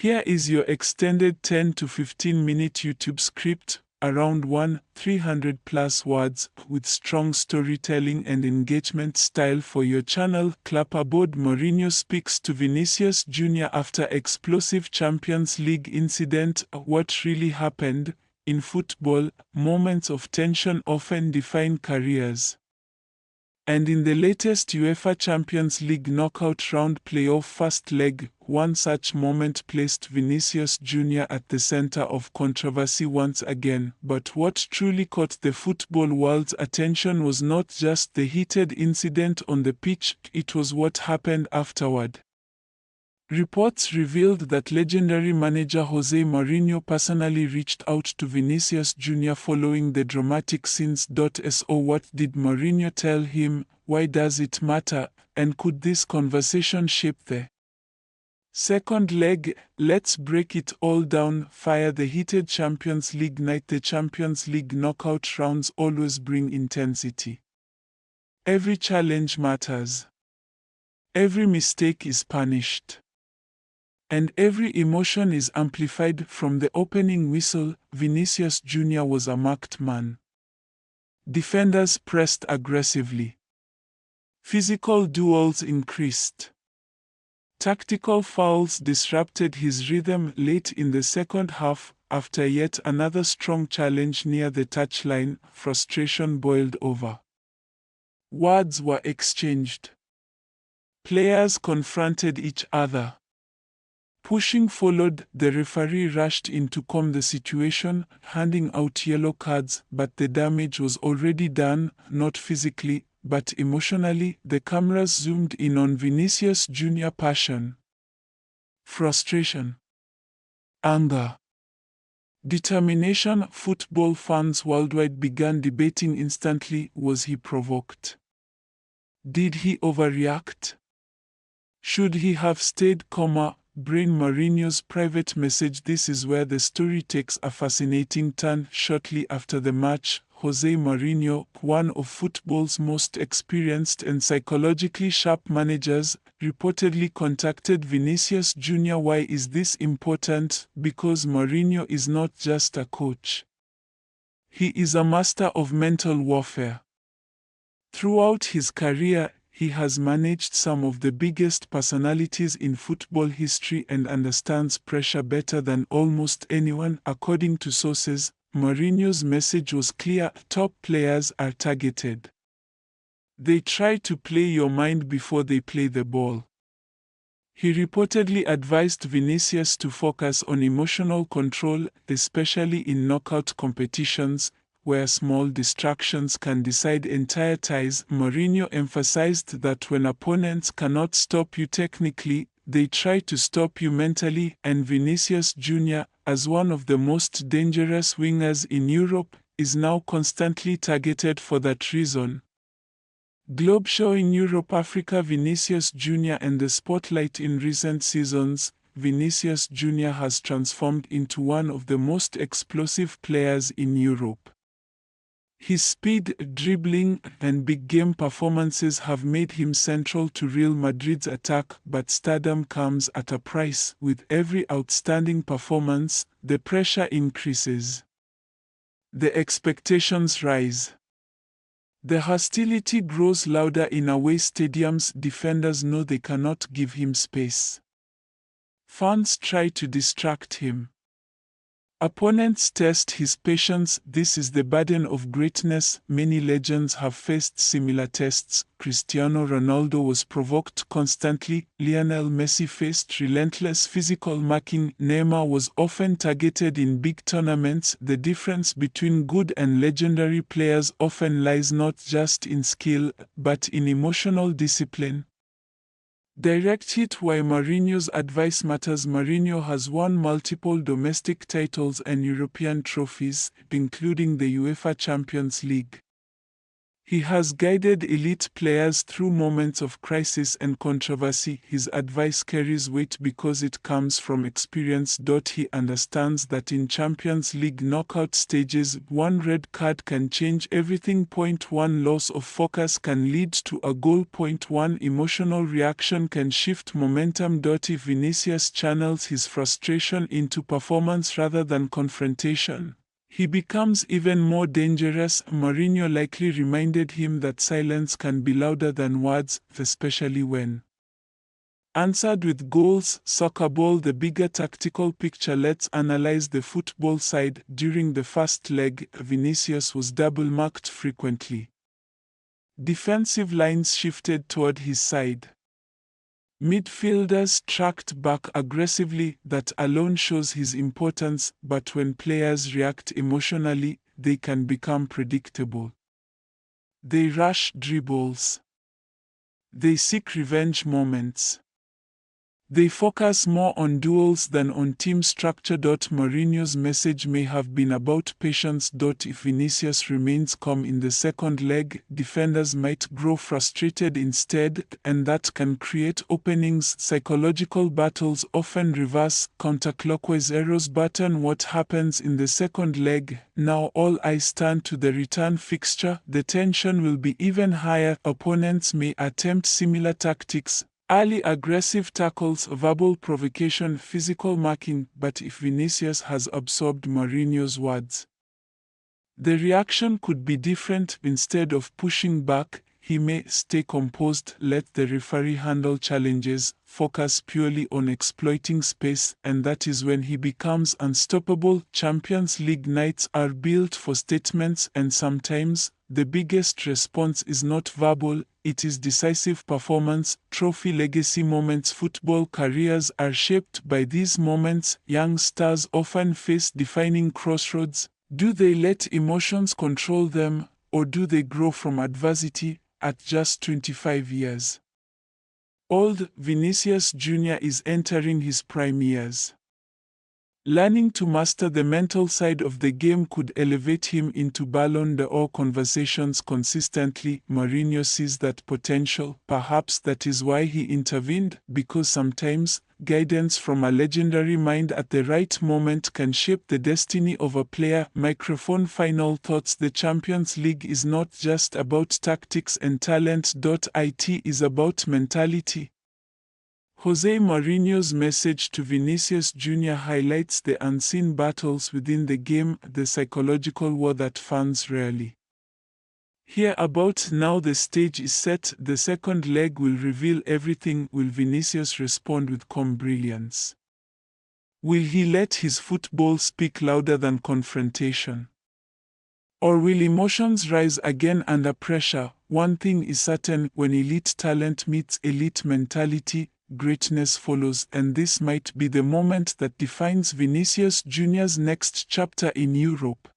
Here is your extended 10 to 15 minute YouTube script, around 300 plus words, with strong storytelling and engagement style for your channel. Clapperboard: Mourinho speaks to Vinícius Jr. after explosive Champions League incident. What really happened? In football, moments of tension often define careers. And in the latest UEFA Champions League knockout round playoff first leg, one such moment placed Vinícius Jr. at the center of controversy once again. But what truly caught the football world's attention was not just the heated incident on the pitch, it was what happened afterward. Reports revealed that legendary manager Jose Mourinho personally reached out to Vinícius Jr. following the dramatic scenes. So what did Mourinho tell him? Why does it matter? And could this conversation shape the second leg? Let's break it all down. The heated Champions League night. The Champions League knockout rounds always bring intensity. Every challenge matters. Every mistake is punished. And every emotion is amplified. From the opening whistle, Vinícius Jr. was a marked man. Defenders pressed aggressively. Physical duels increased. Tactical fouls disrupted his rhythm. Late in the second half, after yet another strong challenge near the touchline, frustration boiled over. Words were exchanged. Players confronted each other. Pushing followed. The referee rushed in to calm the situation, handing out yellow cards, but the damage was already done, not physically, but emotionally. The cameras zoomed in on Vinícius Jr. Passion, frustration, anger, determination. Football fans worldwide began debating instantly: was he provoked? Did he overreact? Should he have stayed calmer? Brain Mourinho's private message. This is where the story takes a fascinating turn. Shortly after the match, Jose Mourinho, one of football's most experienced and psychologically sharp managers, reportedly contacted Vinícius Jr. Why is this important? Because Mourinho is not just a coach. He is a master of mental warfare. Throughout his career, he has managed some of the biggest personalities in football history and understands pressure better than almost anyone. According to sources, Mourinho's message was clear: top players are targeted. They try to play your mind before they play the ball. He reportedly advised Vinícius to focus on emotional control, especially in knockout competitions, where small distractions can decide entire ties. Mourinho emphasized that when opponents cannot stop you technically, they try to stop you mentally, and Vinícius Jr., as one of the most dangerous wingers in Europe, is now constantly targeted for that reason. Globe showing Europe-Africa Vinícius Jr. and the spotlight. In recent seasons, Vinícius Jr. has transformed into one of the most explosive players in Europe. His speed, dribbling, and big game performances have made him central to Real Madrid's attack, but stardom comes at a price. With every outstanding performance, the pressure increases. The expectations rise. The hostility grows louder. In away stadiums, defenders know they cannot give him space. Fans try to distract him. Opponents test his patience. This is the burden of greatness. Many legends have faced similar tests. Cristiano Ronaldo was provoked constantly. Lionel Messi faced relentless physical marking. Neymar was often targeted in big tournaments. The difference between good and legendary players often lies not just in skill, but in emotional discipline. Direct hit. Why Mourinho's advice matters. Mourinho has won multiple domestic titles and European trophies, including the UEFA Champions League. He has guided elite players through moments of crisis and controversy. His advice carries weight because it comes from experience. He understands that in Champions League knockout stages, one red card can change everything. One loss of focus can lead to a goal. One emotional reaction can shift momentum. If Vinícius channels his frustration into performance rather than confrontation, he becomes even more dangerous. Mourinho likely reminded him that silence can be louder than words, especially when answered with goals. Soccer ball, the bigger tactical picture. Let's analyze the football side. During the first leg, Vinícius was double-marked frequently. Defensive lines shifted toward his side. Midfielders tracked back aggressively. That alone shows his importance, but when players react emotionally, they can become predictable. They rush dribbles. They seek revenge moments. They focus more on duels than on team structure. Mourinho's message may have been about patience. If Vinícius remains calm in the second leg, defenders might grow frustrated instead, and that can create openings. Psychological battles often reverse counterclockwise errors. What happens in the second leg? Now all eyes turn to the return fixture. The tension will be even higher. Opponents may attempt similar tactics. Early aggressive tackles, verbal provocation, physical marking. But if Vinícius has absorbed Mourinho's words, the reaction could be different. Instead of pushing back, he may stay composed, let the referee handle challenges, focus purely on exploiting space, and that is when he becomes unstoppable. Champions League nights are built for statements, and sometimes the biggest response is not verbal, it is decisive performance. Trophy legacy moments. Football careers are shaped by these moments. Young stars often face defining crossroads. Do they let emotions control them, or do they grow from adversity? At just 25 years old, Vinícius Jr. is entering his prime years. Learning to master the mental side of the game could elevate him into Ballon d'Or conversations consistently. Mourinho sees that potential. Perhaps that is why he intervened, because sometimes guidance from a legendary mind at the right moment can shape the destiny of a player. Microphone. Final thoughts. The Champions League is not just about tactics and talent. It is about mentality. Jose Mourinho's message to Vinícius Jr. highlights the unseen battles within the game, the psychological war that fans rarely hear about. Now the stage is set. The second leg will reveal everything. Will Vinícius respond with calm brilliance? Will he let his football speak louder than confrontation? Or will emotions rise again under pressure? One thing is certain: when elite talent meets elite mentality, greatness follows, and this might be the moment that defines Vinícius Jr.'s next chapter in Europe.